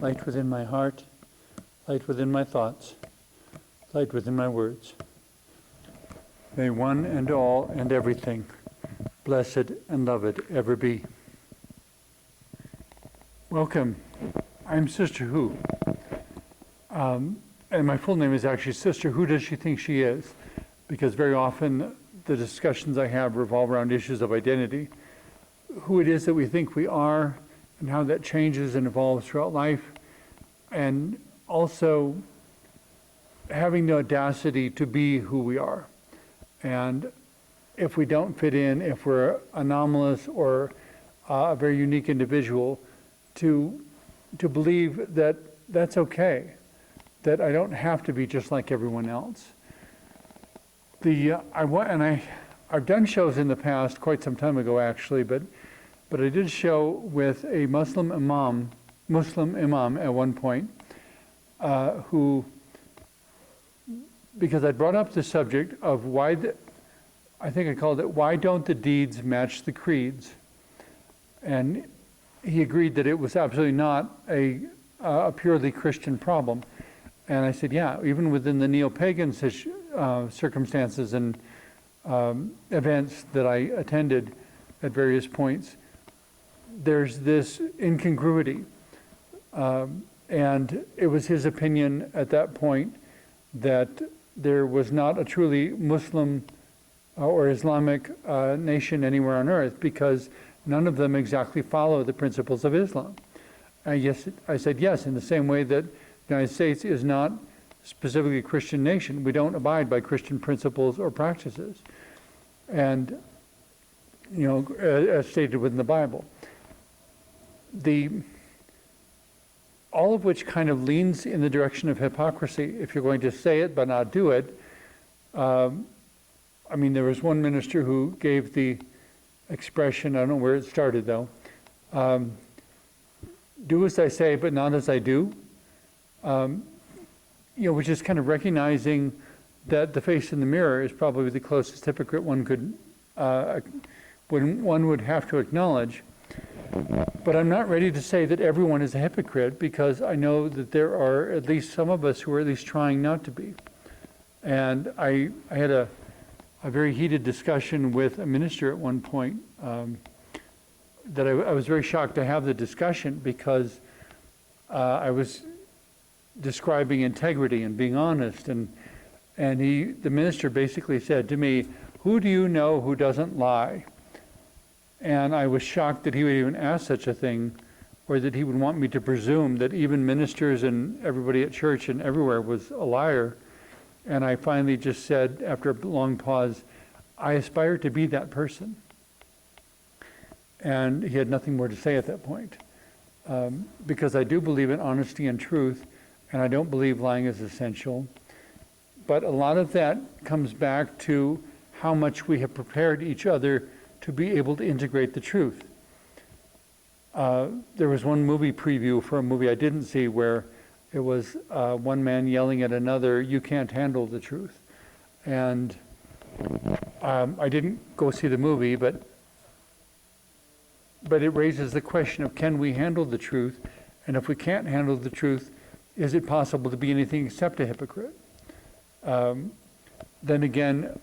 light within my heart, light within my thoughts, light within my words. May one and all and everything, blessed and loved, ever be. Welcome. I'm Sister Who. And my full name is actually Sister Who Does She Think She Is? Because very often the discussions I have revolve around issues of identity. Who it is that we think we are, and how that changes and evolves throughout life. And also having the audacity to be who we are. And if we don't fit in, if we're anomalous or a very unique individual, to believe that that's okay, that I don't have to be just like everyone else. I've done shows in the past, quite some time ago actually, but I did a show with a Muslim imam at one point, who, because I brought up the subject of I think I called it, why don't the deeds match the creeds? And he agreed that it was absolutely not a purely Christian problem. And I said, yeah, even within the neo-pagan circumstances and events that I attended at various points, there's this incongruity. And it was his opinion at that point that there was not a truly Muslim or Islamic nation anywhere on earth, because none of them exactly follow the principles of Islam. Yes, I said yes, in the same way that the United States is not specifically a Christian nation. We don't abide by Christian principles or practices, and as stated within the Bible. All of which kind of leans in the direction of hypocrisy, if you're going to say it but not do it. There was one minister who gave the expression, I don't know where it started though, do as I say but not as I do, which is kind of recognizing that the face in the mirror is probably the closest hypocrite one would have to acknowledge. But I'm not ready to say that everyone is a hypocrite, because I know that there are at least some of us who are at least trying not to be. And I had a very heated discussion with a minister at one point, that I was very shocked to have the discussion, because I was describing integrity and being honest, and the minister basically said to me, "Who do you know who doesn't lie?" And I was shocked that he would even ask such a thing, or that he would want me to presume that even ministers and everybody at church and everywhere was a liar. And I finally just said, after a long pause, I aspire to be that person. And he had nothing more to say at that point. Because I do believe in honesty and truth, and I don't believe lying is essential. But a lot of that comes back to how much we have prepared each other to be able to integrate the truth. There was one movie preview for a movie I didn't see where it was one man yelling at another, "You can't handle the truth." And I didn't go see the movie, but it raises the question of, can we handle the truth? And if we can't handle the truth, is it possible to be anything except a hypocrite? Then again,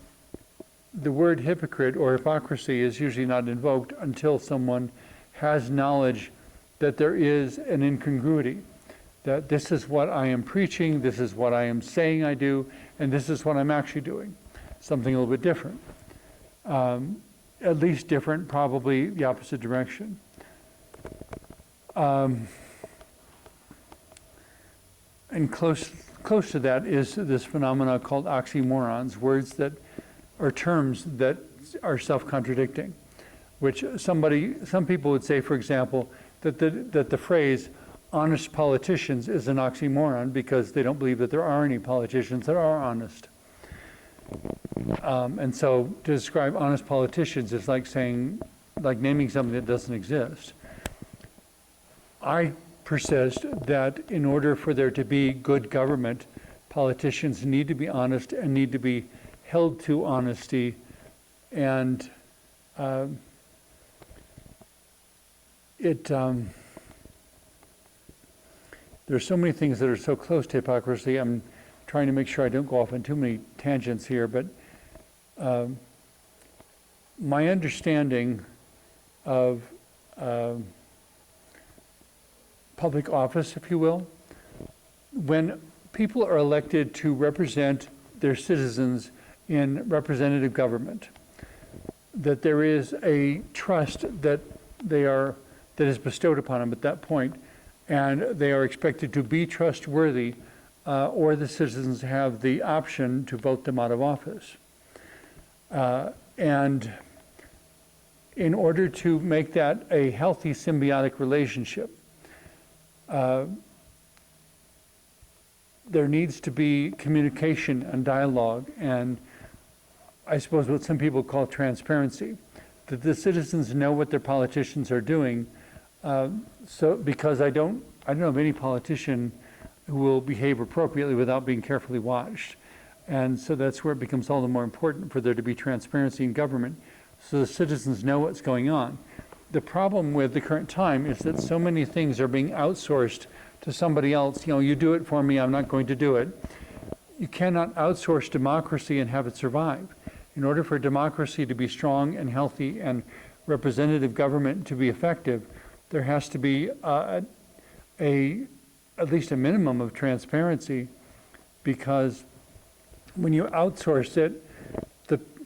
the word hypocrite or hypocrisy is usually not invoked until someone has knowledge that there is an incongruity, that this is what I am preaching, this is what I am saying I do, and this is what I'm actually doing. Something a little bit different. At least different, probably the opposite direction. And close to that is this phenomena called oxymorons, words that are terms that are self-contradicting, which some people would say, for example, that the phrase honest politicians is an oxymoron, because they don't believe that there are any politicians that are honest. And so to describe honest politicians is like naming something that doesn't exist. I persist that in order for there to be good government, politicians need to be honest and need to be held to honesty, and There's so many things that are so close to hypocrisy. I'm trying to make sure I don't go off on too many tangents here, but my understanding of public office, if you will, when people are elected to represent their citizens in representative government, that there is a trust that is bestowed upon them at that point, and they are expected to be trustworthy, or the citizens have the option to vote them out of office. And in order to make that a healthy symbiotic relationship, there needs to be communication and dialogue, and I suppose what some people call transparency, that the citizens know what their politicians are doing. So because I don't know of any politician who will behave appropriately without being carefully watched. And so that's where it becomes all the more important for there to be transparency in government, so the citizens know what's going on. The problem with the current time is that so many things are being outsourced to somebody else. You know, you do it for me, I'm not going to do it. You cannot outsource democracy and have it survive. In order for democracy to be strong and healthy and representative government to be effective, there has to be at least a minimum of transparency, because when you outsource it,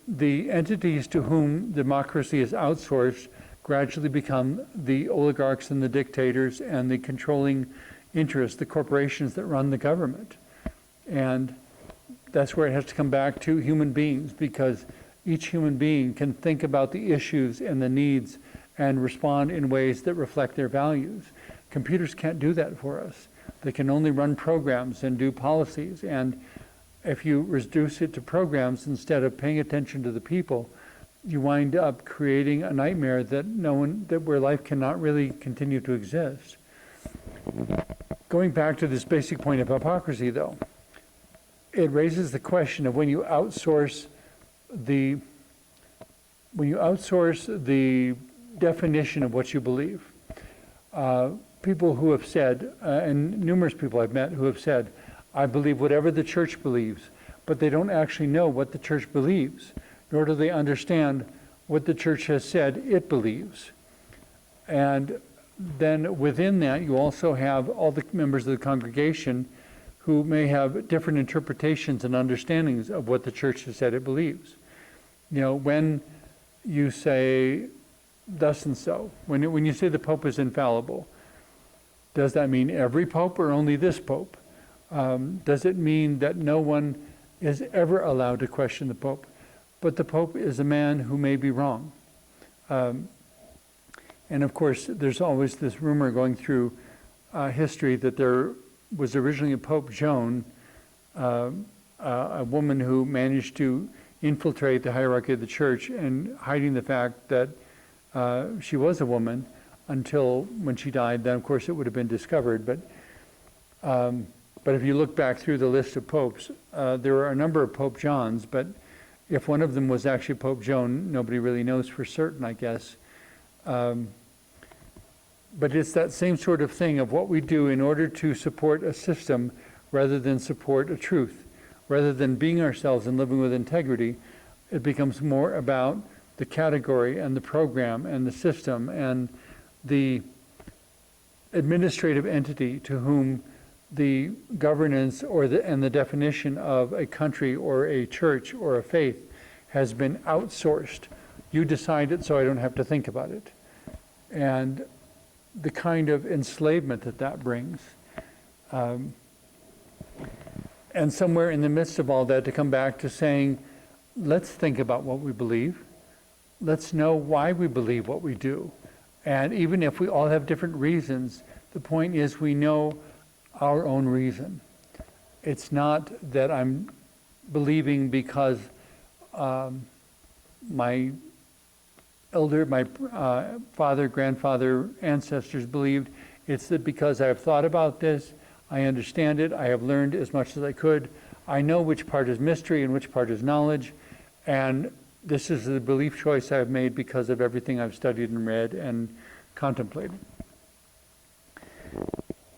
the entities to whom democracy is outsourced gradually become the oligarchs and the dictators and the controlling interests, the corporations that run the government. And that's where it has to come back to human beings, because each human being can think about the issues and the needs and respond in ways that reflect their values. Computers can't do that for us. They can only run programs and do policies. And if you reduce it to programs instead of paying attention to the people, you wind up creating a nightmare that where life cannot really continue to exist. Going back to this basic point of hypocrisy, though, it raises the question of when you outsource the definition of what you believe. People who have said, and numerous people I've met who have said, I believe whatever the church believes, but they don't actually know what the church believes, nor do they understand what the church has said it believes. And then within that, you also have all the members of the congregation who may have different interpretations and understandings of what the church has said it believes. You know, when you say thus and so, when you say the Pope is infallible, does that mean every Pope or only this Pope? Does it mean that no one is ever allowed to question the Pope? But the Pope is a man who may be wrong. And of course, there's always this rumor going through history that there was originally a Pope Joan, a woman who managed to infiltrate the hierarchy of the church and hiding the fact that she was a woman until when she died. Then, of course, it would have been discovered. But if you look back through the list of popes, there are a number of Pope Johns, but if one of them was actually Pope Joan, nobody really knows for certain, I guess. But it's that same sort of thing of what we do in order to support a system rather than support a truth. Rather than being ourselves and living with integrity, it becomes more about the category and the program and the system and the administrative entity to whom the governance and the definition of a country or a church or a faith has been outsourced. You decide it so I don't have to think about it. And the kind of enslavement that brings. And somewhere in the midst of all that, to come back to saying, let's think about what we believe. Let's know why we believe what we do. And even if we all have different reasons, the point is we know our own reason. It's not that I'm believing because my father, grandfather, ancestors believed. It's that because I've thought about this, I understand it, I have learned as much as I could. I know which part is mystery and which part is knowledge, and this is the belief choice I've made because of everything I've studied and read and contemplated.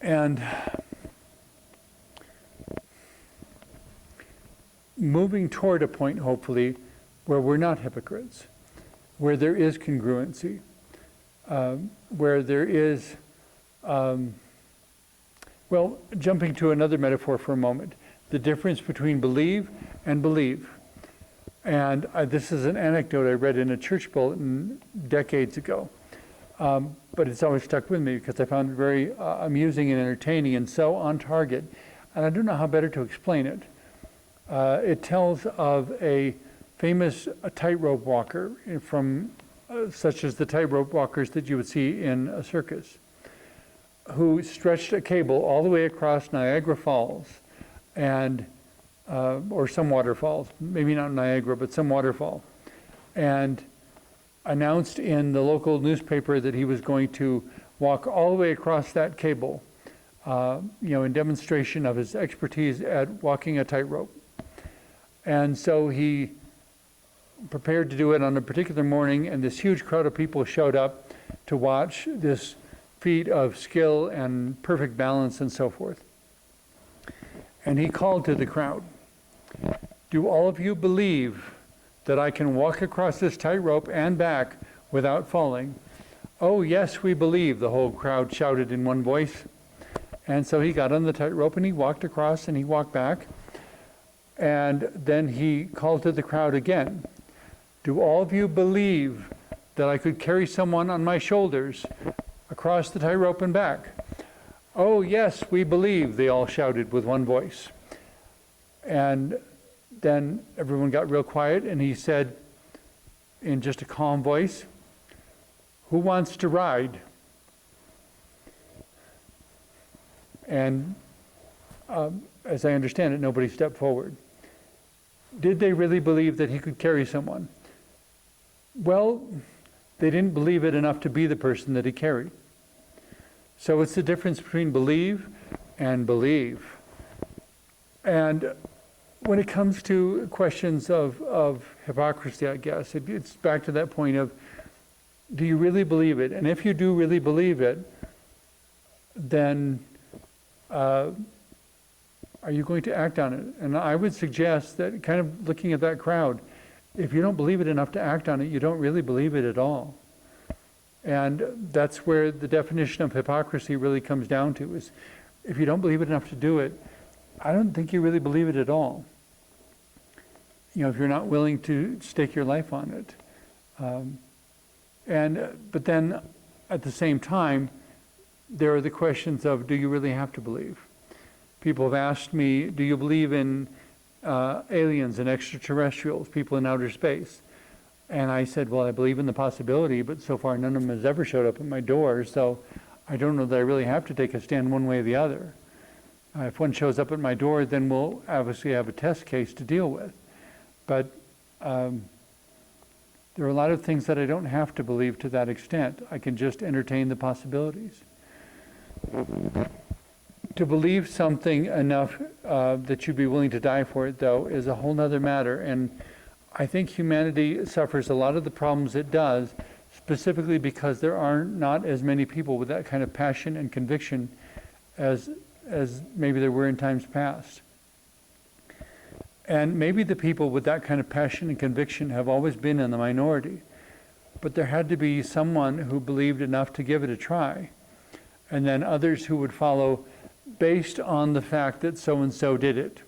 And moving toward a point, hopefully, where we're not hypocrites, where there is congruency, where there is, well, jumping to another metaphor for a moment, the difference between believe and believe. And this is an anecdote I read in a church bulletin decades ago, but it's always stuck with me because I found it very amusing and entertaining and so on target. And I don't know how better to explain it. It tells of a famous tightrope walker from, such as the tightrope walkers that you would see in a circus, who stretched a cable all the way across Niagara Falls, and or some waterfalls, maybe not Niagara, but some waterfall, and announced in the local newspaper that he was going to walk all the way across that cable, in demonstration of his expertise at walking a tightrope. And so he prepared to do it on a particular morning, and this huge crowd of people showed up to watch this feat of skill and perfect balance and so forth. And he called to the crowd, "Do all of you believe that I can walk across this tightrope and back without falling?" "Oh, yes, we believe," the whole crowd shouted in one voice. And so he got on the tightrope and he walked across and he walked back. And then he called to the crowd again, "Do all of you believe that I could carry someone on my shoulders across the tightrope and back?" "Oh, yes, we believe," they all shouted with one voice. And then everyone got real quiet, and he said in just a calm voice, "Who wants to ride?" And as I understand it, nobody stepped forward. Did they really believe that he could carry someone? Well, they didn't believe it enough to be the person that he carried. So it's the difference between believe and believe. And when it comes to questions of hypocrisy, I guess, it's back to that point of, do you really believe it? And if you do really believe it, then are you going to act on it? And I would suggest that, kind of looking at that crowd, if you don't believe it enough to act on it, you don't really believe it at all. And that's where the definition of hypocrisy really comes down to, is if you don't believe it enough to do it, I don't think you really believe it at all. If you're not willing to stake your life on it. But then at the same time, there are the questions of, do you really have to believe? People have asked me, do you believe in aliens and extraterrestrials, people in outer space? And I said, well, I believe in the possibility, but so far none of them has ever showed up at my door, so I don't know that I really have to take a stand one way or the other. If one shows up at my door, then we'll obviously have a test case to deal with. But there are a lot of things that I don't have to believe to that extent. I can just entertain the possibilities. To believe something enough that you'd be willing to die for it, though, is a whole other matter. And I think humanity suffers a lot of the problems it does, specifically because there are not as many people with that kind of passion and conviction as maybe there were in times past. And maybe the people with that kind of passion and conviction have always been in the minority. But there had to be someone who believed enough to give it a try. And then others who would follow based on the fact that so-and-so did it.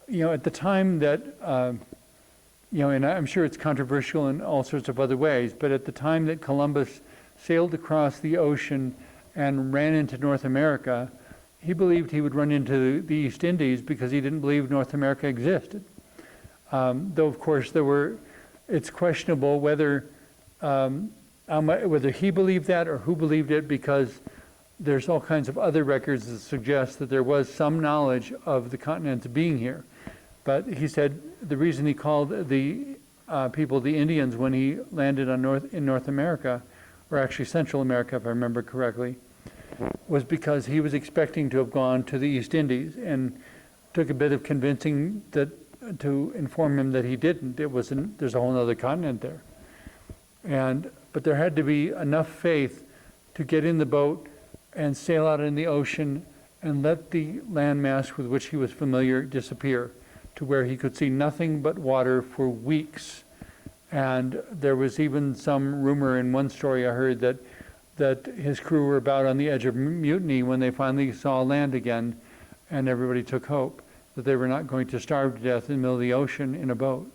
At the time that, and I'm sure it's controversial in all sorts of other ways, but at the time that Columbus sailed across the ocean and ran into North America, he believed he would run into the East Indies because he didn't believe North America existed. Though, of course, it's questionable whether he believed that or who believed it, because there's all kinds of other records that suggest that there was some knowledge of the continent being here. But he said the reason he called the people the Indians when he landed in North America, or actually Central America, if I remember correctly, was because he was expecting to have gone to the East Indies, and took a bit of convincing to inform him that he didn't. There's a whole other continent there. But there had to be enough faith to get in the boat and sail out in the ocean and let the landmass with which he was familiar disappear, to where he could see nothing but water for weeks. And there was even some rumor in one story I heard that his crew were about on the edge of mutiny when they finally saw land again, and everybody took hope that they were not going to starve to death in the middle of the ocean in a boat.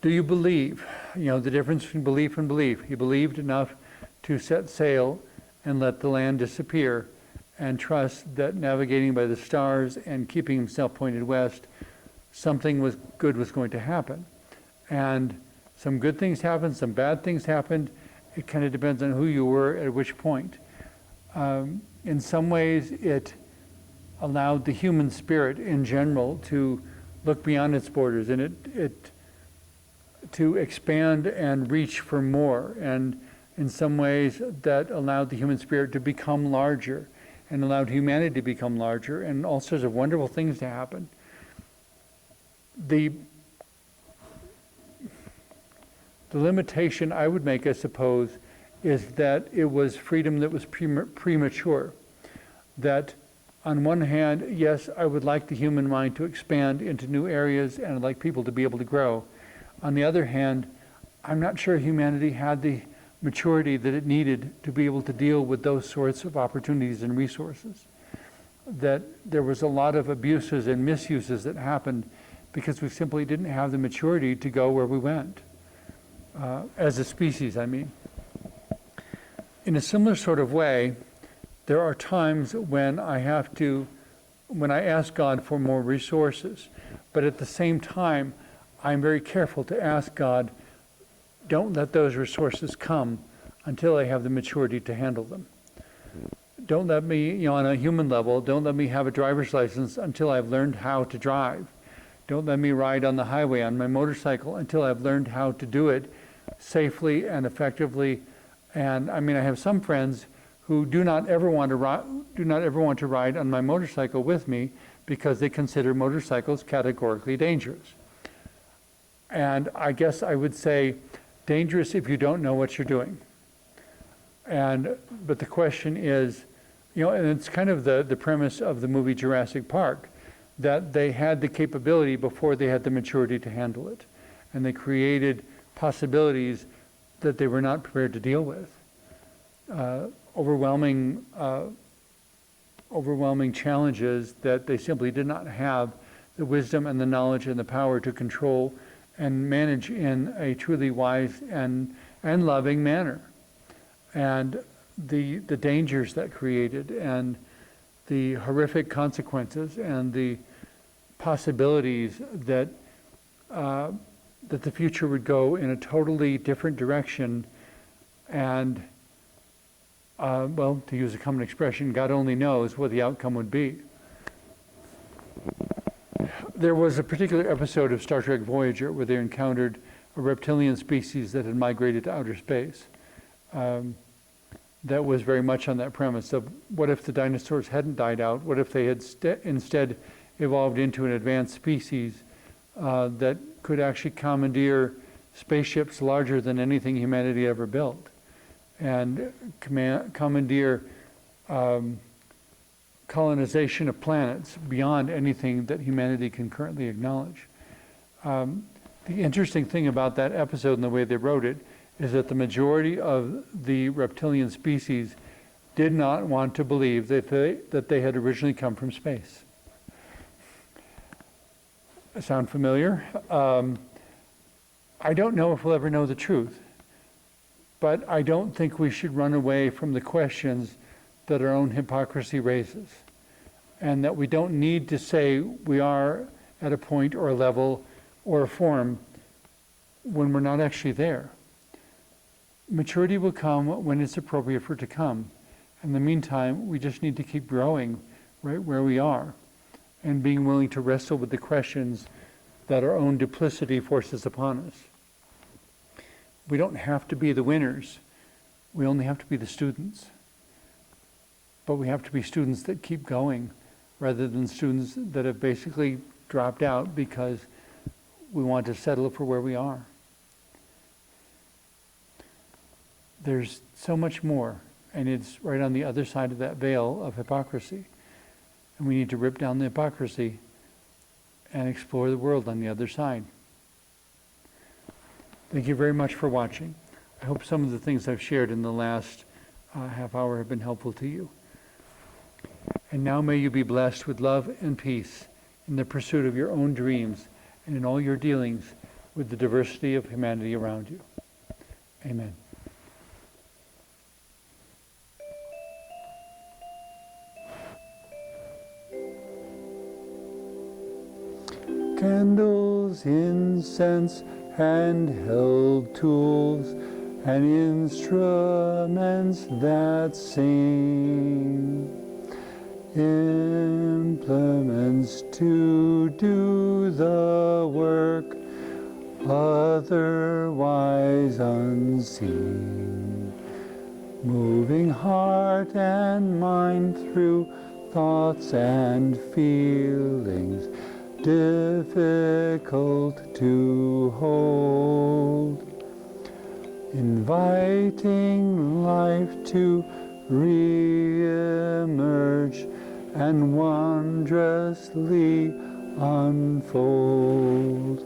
Do you believe? You know, the difference between belief and belief. He believed enough to set sail and let the land disappear and trust that navigating by the stars and keeping himself pointed west, something good was going to happen. And some good things happened, some bad things happened. It kind of depends on who you were at which point. In some ways, it allowed the human spirit in general to look beyond its borders, and it to expand and reach for more. And in some ways, that allowed the human spirit to become larger and allowed humanity to become larger and all sorts of wonderful things to happen. The limitation I would make, I suppose, is that it was freedom that was premature. That on one hand, yes, I would like the human mind to expand into new areas and I'd like people to be able to grow. On the other hand, I'm not sure humanity had the maturity that it needed to be able to deal with those sorts of opportunities and resources. That there was a lot of abuses and misuses that happened because we simply didn't have the maturity to go where we went. As a species, I mean. In a similar sort of way, there are times when I ask God for more resources, but at the same time, I'm very careful to ask God, don't let those resources come until I have the maturity to handle them. Don't let me, on a human level, don't let me have a driver's license until I've learned how to drive. Don't let me ride on the highway on my motorcycle until I've learned how to do it safely and effectively. And I mean, I have some friends who do not ever want to ride on my motorcycle with me because they consider motorcycles categorically dangerous. And I guess I would say dangerous if you don't know what you're doing. But the question is, and it's kind of the premise of the movie Jurassic Park, that they had the capability before they had the maturity to handle it. And they created possibilities that they were not prepared to deal with. Overwhelming challenges that they simply did not have the wisdom and the knowledge and the power to control and manage in a truly wise and loving manner. And the dangers that created and the horrific consequences and the possibilities that the future would go in a totally different direction. And well, to use a common expression, God only knows what the outcome would be. There was a particular episode of Star Trek Voyager where they encountered a reptilian species that had migrated to outer space. That was very much on that premise of what if the dinosaurs hadn't died out? What if they had instead evolved into an advanced species that could actually commandeer spaceships larger than anything humanity ever built, and commandeer colonization of planets beyond anything that humanity can currently acknowledge. The interesting thing about that episode and the way they wrote it is that the majority of the reptilian species did not want to believe that they had originally come from space. Sound familiar? I don't know if we'll ever know the truth, but I don't think we should run away from the questions that our own hypocrisy raises, and that we don't need to say we are at a point or a level or a form when we're not actually there. Maturity will come when it's appropriate for it to come. In the meantime, we just need to keep growing right where we are and being willing to wrestle with the questions that our own duplicity forces upon us. We don't have to be the winners. We only have to be the students. But we have to be students that keep going rather than students that have basically dropped out because we want to settle for where we are. There's so much more, and it's right on the other side of that veil of hypocrisy. And we need to rip down the hypocrisy and explore the world on the other side. Thank you very much for watching. I hope some of the things I've shared in the last half hour have been helpful to you. And now may you be blessed with love and peace in the pursuit of your own dreams and in all your dealings with the diversity of humanity around you. Amen. Candles, incense, handheld tools, and instruments that sing, implements to do the work otherwise unseen, moving heart and mind through thoughts and feelings difficult to hold, inviting life to re-emerge and wondrously unfold.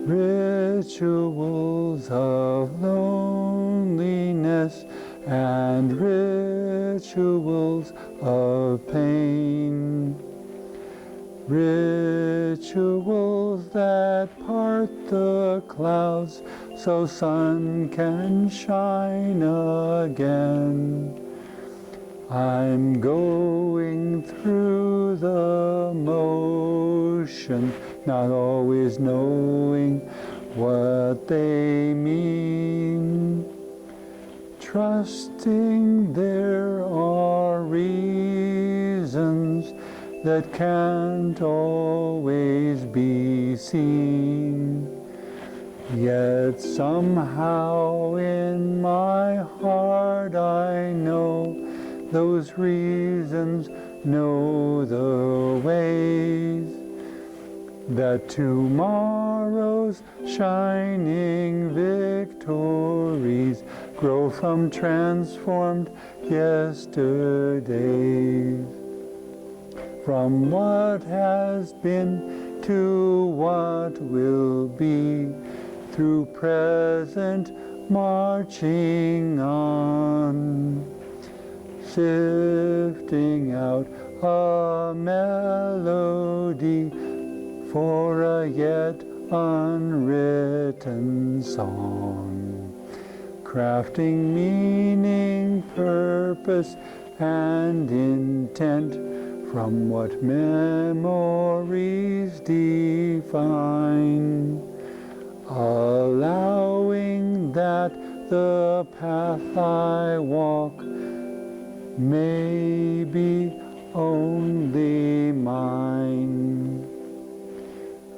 Rituals of loneliness and rituals of pain, rituals that part the clouds so sun can shine again. I'm going through the motion, not always knowing what they mean, trusting there are reasons that can't always be seen. Yet somehow in my heart I know those reasons know the ways that tomorrow's shining victories grow from transformed yesterdays. From what has been to what will be, through present marching on, sifting out a melody for a yet unwritten song, crafting meaning, purpose, and intent from what memories define, allowing that the path I walk may be only mine.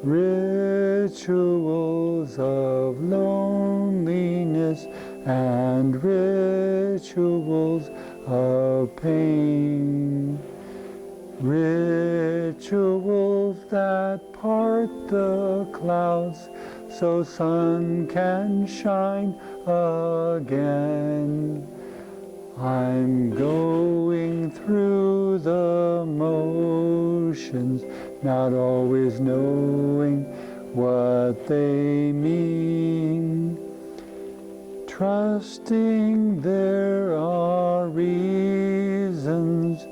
Rituals of loneliness and rituals of pain, rituals that part the clouds so sun can shine again. I'm going through the motions, not always knowing what they mean, trusting there are reasons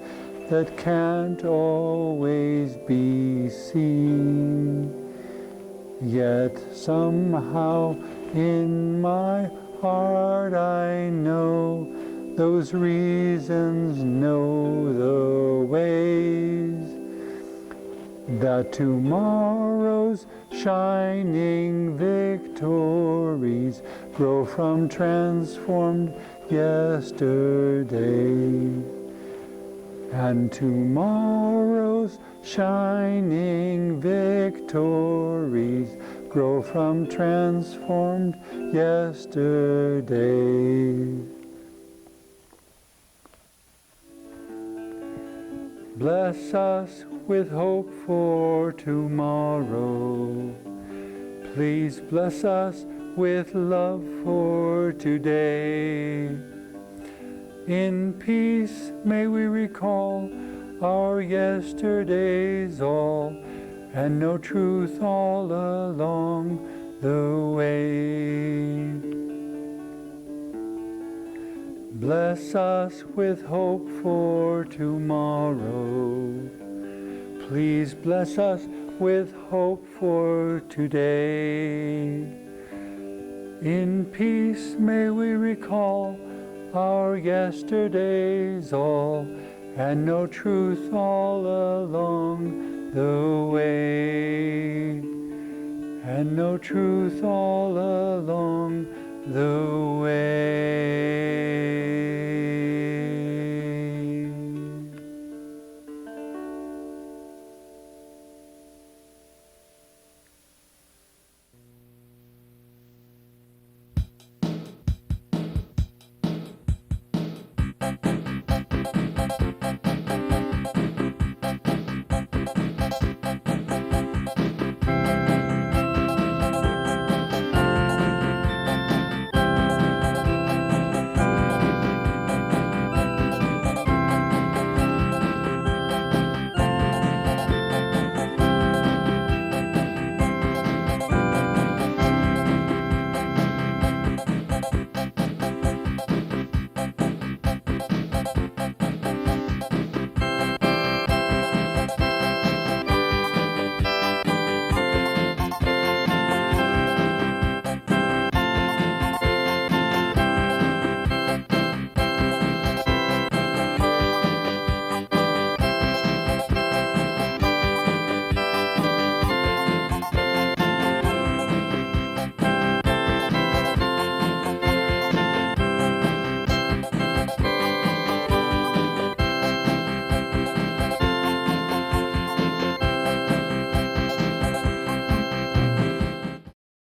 that can't always be seen. Yet somehow in my heart I know those reasons know the ways that tomorrow's shining victories grow from transformed yesterdays, and tomorrow's shining victories grow from transformed yesterdays. Bless us with hope for tomorrow. Please bless us with love for today. In peace may we recall our yesterdays all, and no truth all along the way. Bless us with hope for tomorrow. Please bless us with hope for today. In peace may we recall our yesterdays all, and know truth all along the way. And know truth all along the way.